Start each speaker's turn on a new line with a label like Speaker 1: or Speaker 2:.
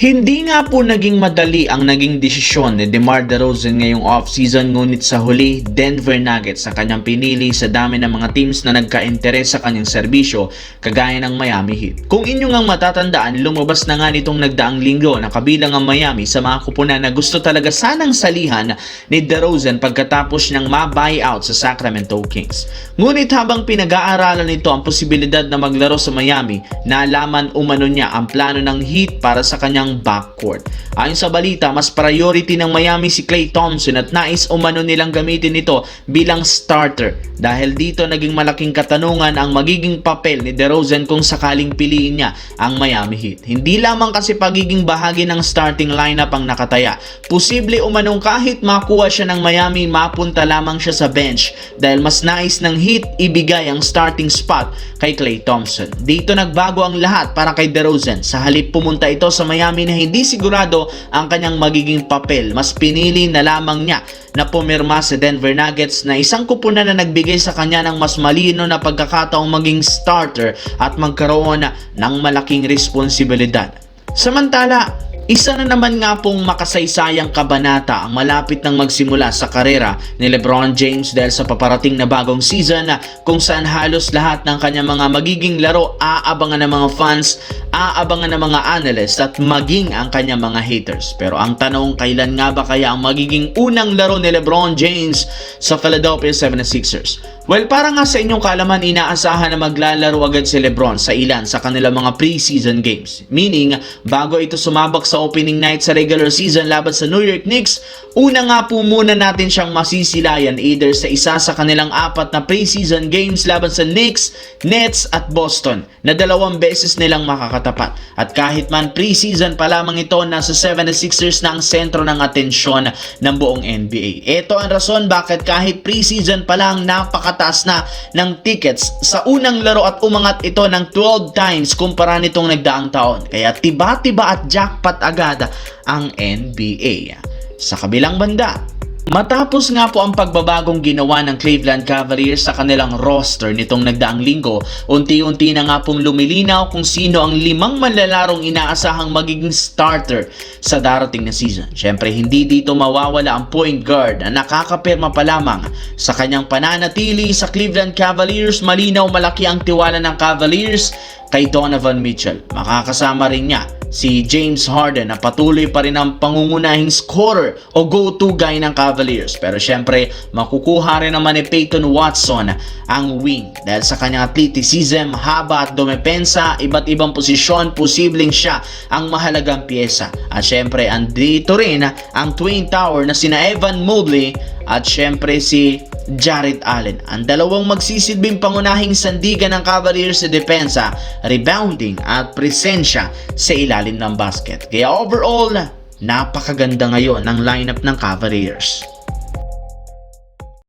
Speaker 1: Hindi nga po naging madali ang naging desisyon ni DeMar DeRozan ngayong off-season, ngunit sa huli, Denver Nuggets sa kanyang pinili sa dami ng mga teams na nagka-interes sa kanyang serbisyo, kagaya ng Miami Heat. Kung inyo ngang matatandaan, lumabas na nga nitong nagdaang linggo na kabilang ang Miami sa mga kupunan na gusto talaga sanang salihan ni DeRozan pagkatapos niyang ma-buyout sa Sacramento Kings. Ngunit habang pinag-aaralan nito ang posibilidad na maglaro sa Miami, naalaman umano niya ang plano ng Heat para sa kanyang backcourt. Ayon sa balita, mas priority ng Miami si Klay Thompson at nais umano nilang gamitin ito bilang starter. Dahil dito naging malaking katanungan ang magiging papel ni DeRozan kung sakaling piliin niya ang Miami Heat. Hindi lamang kasi pagiging bahagi ng starting lineup ang nakataya. Posible umanong kahit makuha siya ng Miami, mapunta lamang siya sa bench dahil mas nais ng Heat ibigay ang starting spot kay Klay Thompson. Dito nagbago ang lahat para kay DeRozan. Sa halip pumunta ito sa Miami na hindi sigurado ang kanyang magiging papel, mas pinili na lamang niya na pumirma sa Denver Nuggets na isang kupunan na nagbigay sa kanya ng mas malino na pagkakataong maging starter at magkaroon ng malaking responsibilidad. Samantala, isa na naman nga pong makasaysayang kabanata ang malapit nang magsimula sa karera ni LeBron James dahil sa paparating na bagong season kung saan halos lahat ng kanyang mga magiging laro aabangan ng mga fans, aabangan ng mga analysts at maging ang kanyang mga haters. Pero ang tanong, kailan nga ba kaya ang magiging unang laro ni LeBron James sa Philadelphia 76ers? Well, para nga sa inyong kaalaman, inaasahan na maglalaro agad si LeBron sa ilan sa kanilang mga preseason games. Meaning, bago ito sumabak sa opening night sa regular season laban sa New York Knicks, una nga po muna natin siyang masisilayan either sa isa sa kanilang 4 na preseason games laban sa Knicks, Nets at Boston na 2 beses nilang makakatapat. At kahit man preseason pa lamang ito, nasa 76ers na ang sentro ng atensyon ng buong NBA. Ito ang rason bakit kahit preseason pa lang napakataas na ng tickets sa unang laro at umangat ito ng 12 times kumpara nitong nagdaang taon. Kaya tiba-tiba at jackpot agad ang NBA. Sa kabilang banda, matapos nga po ang pagbabagong ginawa ng Cleveland Cavaliers sa kanilang roster nitong nagdaang linggo, unti-unti na nga pong lumilinaw kung sino ang 5 manlalarong inaasahang magiging starter sa darating na season. Siyempre, hindi dito mawawala ang point guard na nakakapirma pa lamang sa kanyang pananatili sa Cleveland Cavaliers. Malinaw malaki ang tiwala ng Cavaliers kay Donovan Mitchell. Makakasama rin niya si James Harden na patuloy pa rin ang pangungunahing scorer o go-to guy ng Cavaliers. Pero syempre, makukuha rin naman ni Peyton Watson ang wing dahil sa kanyang athleticism, haba at dumepensa, iba't ibang posisyon, posibleng siya ang mahalagang pyesa. At syempre, andito rin ang Twin Tower na sina Evan Mobley at syempre si Jarrett Allen, ang dalawang magsisilbing pangunahing sandigan ng Cavaliers sa depensa, rebounding at presensya sa ilalim ng basket. Kaya overall, napakaganda ngayon ng lineup ng Cavaliers.